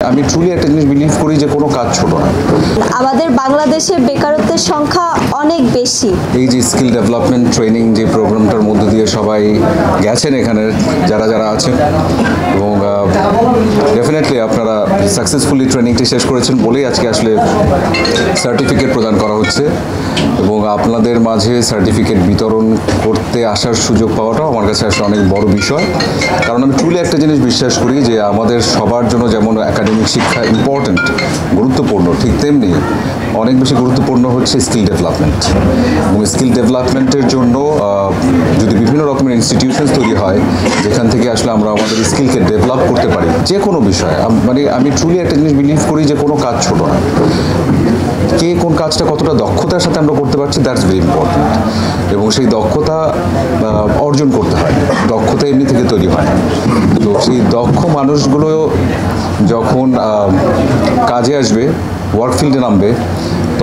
আমি ট্রুলি একটা জিনিস বিলিভ করি যে কোনো কাজ ছোট না। আমাদের বাংলাদেশে বেকারত্বের সংখ্যা অনেক বেশি। এই যে স্কিল ডেভেলপমেন্ট ট্রেনিং যে প্রোগ্রামটার মধ্যে দিয়ে সবাই গেছেন এখানে যারা যারা আছেন, এবং ডেফিনেটলি আপনারা সাকসেসফুলি ট্রেনিংটি শেষ করেছেন বলেই আজকে আসলে সার্টিফিকেট প্রদান করা হচ্ছে, এবং আপনাদের মাঝে সার্টিফিকেট বিতরণ করতে আসার সুযোগ পাওয়াটাও আমার কাছে আসলে অনেক বড় বিষয়। কারণ আমি ট্রুলি একটা জিনিস বিশ্বাস করি যে আমাদের সবার জন্য যেমন একাডেমিক শিক্ষা ইম্পর্ট্যান্ট, গুরুত্বপূর্ণ, ঠিক তেমনি অনেক বেশি গুরুত্বপূর্ণ হচ্ছে স্কিল ডেভেলপমেন্ট। এবং স্কিল ডেভেলপমেন্টের জন্য যদি বিভিন্ন রকমের ইনস্টিটিউশনস তৈরি হয় যেখান থেকে আসলে আমরা আমাদের স্কিলকে ডেভেলপ করতে পারি যে কোনো বিষয়ে, মানে আমি ট্রুলি একটা জিনিস বিলিভ করি যে কোনো কাজ ছোট না। কে কোন কাজটা কতটা দক্ষতার সাথে আমরা করতে পারছি, দ্যাটস ভেরি ইম্পর্ট্যান্ট। এবং সেই দক্ষতা অর্জন করতে হয়, দক্ষতা এমনি থেকে তৈরি হয়। তো সেই দক্ষ মানুষগুলো যখন কাজে আসবে, ওয়ার্ক ফিল্ডে নামবে,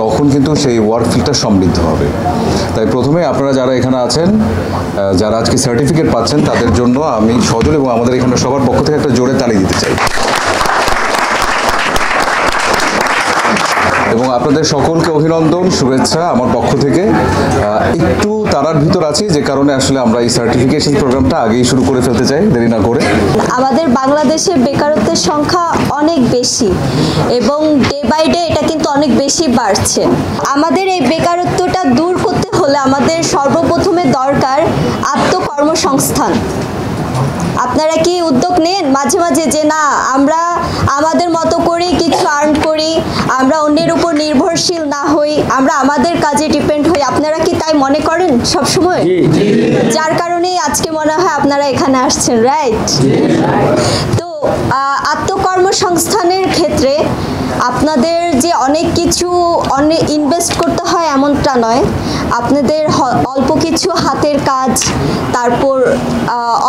তখন কিন্তু সেই ওয়ার্ক ফিল্ডটা সমৃদ্ধ হবে। তাই প্রথমে আপনারা যারা এখানে আছেন, যারা আজকে সার্টিফিকেট পাচ্ছেন, তাদের জন্য আমি সজল এবং আমাদের এখানে সবার পক্ষ থেকে একটা জোরে তালি দিতে চাই। এবং আপনাদের সকলকে অভিনন্দন, শুভেচ্ছা আমার পক্ষ থেকে। একটু তারার ভিতর আছি, যে কারণে আসলে আমরা এই সার্টিফিকেশন প্রোগ্রামটা আগেই শুরু করে ফেলতে চাই, দেরি না করে। আমাদের বাংলাদেশে বেকারত্বের সংখ্যা অনেক বেশি, এবং ডে বাই ডে এটা কিন্তু অনেক বেশি বাড়ছে। আমাদের এই বেকারত্বটা দূর করতে হলে আমাদের সর্বপ্রথমে দরকার আত্মকর্মসংস্থান। আপনারা কি উদ্যোগ নেন মাঝে মাঝে যে না, আমরা আমাদের মতো করে কিছু আর্ন করি, আমরা অন্যের উপর নির্ভরশীল না হই, আমরা আমাদের কাজে ডিপেন্ড হই? আপনারা কি তাই মনে করেন সব সময়? যার কারণেই আজকে মনে হয় আপনারা এখানে আসছেন, রাইট? তো আত্মকর্মসংস্থানের ক্ষেত্রে আপনাদের যে অনেক কিছু ইনভেস্ট করতে হয় এমনটা নয়। আপনাদের অল্প কিছু হাতের কাজ, তারপর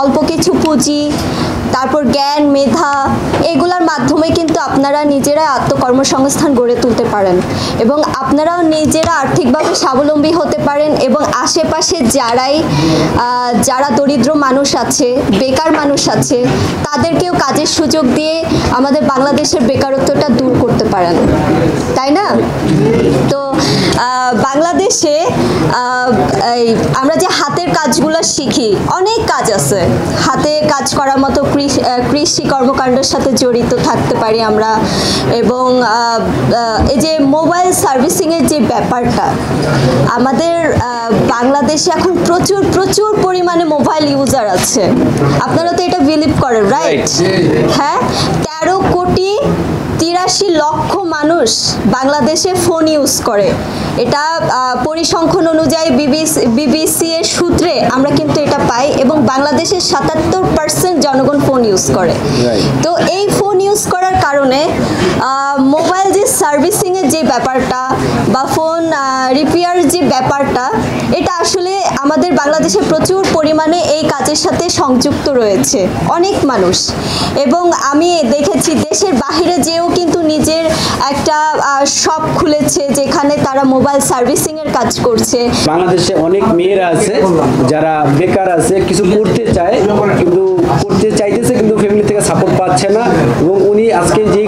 অল্প কিছু পুঁজি, তারপর জ্ঞান, মেধা, এগুলোর মাধ্যমে কিন্তু আপনারা নিজেরা আত্মকর্মসংস্থান গড়ে তুলতে পারেন, এবং আপনারাও নিজেরা আর্থিকভাবে স্বাবলম্বী হতে পারেন। এবং আশেপাশে যারা দরিদ্র মানুষ আছে, বেকার মানুষ আছে, তাদেরকেও কাজের সুযোগ দিয়ে আমাদের বাংলাদেশের বেকারত্বটা দূর করতে পারেন, তাই না? তো বাংলাদেশে আমরা যে হাতের কাজগুলো শিখি, অনেক কাজ আছে হাতে কাজ করার মতো। কৃষি কর্মকাণ্ডের সাথে জড়িত থাকতে পারি আমরা, এবং এই যে মোবাইল সার্ভিসিংয়ের যে ব্যাপারটা, আমাদের বাংলাদেশে এখন প্রচুর প্রচুর পরিমাণে মোবাইল ইউজার আছে। আপনারা তো এটা বিলিভ করেন, রাইট? হ্যাঁ, 13,83,00,000 মানুষ বাংলাদেশে ফোন ইউজ করে। এটা পরিসংখ্যান অনুযায়ী বিবিসি এর সূত্রে আমরা কিন্তু এটা পাই, এবং বাংলাদেশের 77% জনগণ ফোন ইউজ করে। তো এই ফোন ইউজ করার কারণে মোবাইল যে সার্ভিসিংয়ের যে ব্যাপারটা বা ফোন রিপেয়ার যে ব্যাপারটা, এটা আসলে আমাদের বাংলাদেশে প্রচুর পরিমাণে এই কাজের সাথে সংযুক্ত রয়েছে অনেক মানুষ। এবং আমি দেখেছি দেশের বাহিরে যেও কিন্তু নিজের একটা শপ খুলেছে, যেখানে তারা মোবাইল সার্ভিসিং এর কাজ করছে। বাংলাদেশে অনেক মেয়েরা আছে যারা বেকার আছে, কিছু করতে চায় কিন্তু করতে চাইতেছে, কিন্তু ফ্যামিলি থেকে সাপোর্ট পাচ্ছে না। এবং উনি আজকে যেই